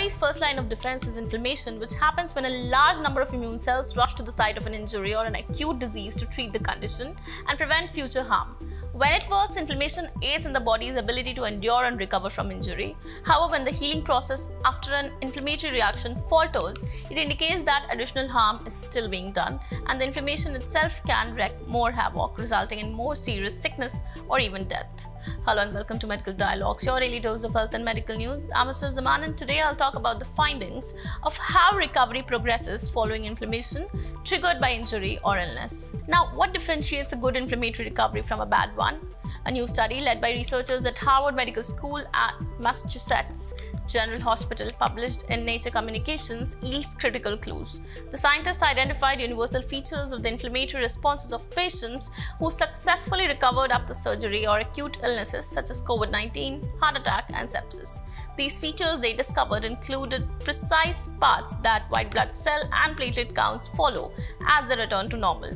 body's first line of defense is inflammation, which happens when a large number of immune cells rush to the site of an injury or an acute disease to treat the condition and prevent future harm. When it works, inflammation aids in the body's ability to endure and recover from injury. However, when the healing process after an inflammatory reaction falters, it indicates that additional harm is still being done, and the inflammation itself can wreak more havoc, resulting in more serious sickness or even death. Hello and welcome to Medical Dialogues, your daily dose of health and medical news. I'm Mr. Zaman, and today I'll talk about the findings of how recovery progresses following inflammation triggered by injury or illness. Now, what differentiates a good inflammatory recovery from a bad one? A new study led by researchers at Harvard Medical School and Massachusetts General Hospital, published in Nature Communications, yields critical clues. The scientists identified universal features of the inflammatory responses of patients who successfully recovered after surgery or acute illnesses such as COVID-19, heart attack, and sepsis. These features they discovered included precise paths that white blood cell and platelet counts follow as they return to normal.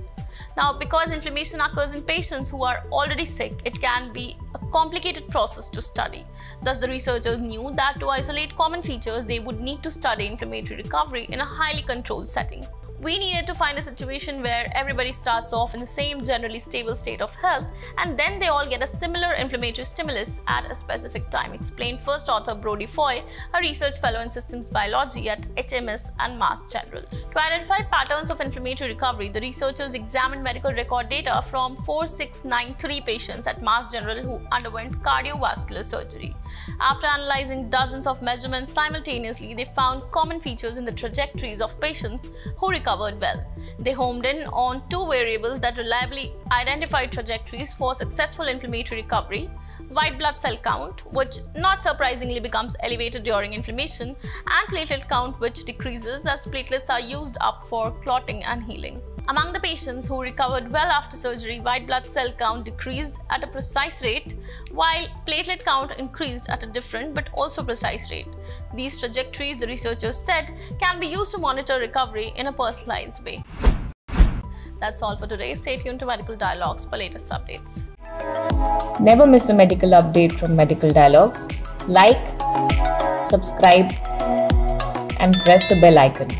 Now, because inflammation occurs in patients who are already sick, it can be a complicated process to study. Thus, the researchers knew that to isolate common features, they would need to study inflammatory recovery in a highly controlled setting. We needed to find a situation where everybody starts off in the same generally stable state of health, and then they all get a similar inflammatory stimulus at a specific time, explained first author Brody Foy, a research fellow in systems biology at HMS and Mass General. To identify patterns of inflammatory recovery, the researchers examined medical record data from 4693 patients at Mass General who underwent cardiovascular surgery. After analyzing dozens of measurements simultaneously, they found common features in the trajectories of patients who recovered well. They homed in on two variables that reliably identified trajectories for successful inflammatory recovery: white blood cell count, which not surprisingly becomes elevated during inflammation, and platelet count, which decreases as platelets are used up for clotting and healing. Among the patients who recovered well after surgery, white blood cell count decreased at a precise rate, while platelet count increased at a different but also precise rate. These trajectories, the researchers said, can be used to monitor recovery in a personalized way. That's all for today. Stay tuned to Medical Dialogues for latest updates. Never miss a medical update from Medical Dialogues. Like, subscribe, and press the bell icon.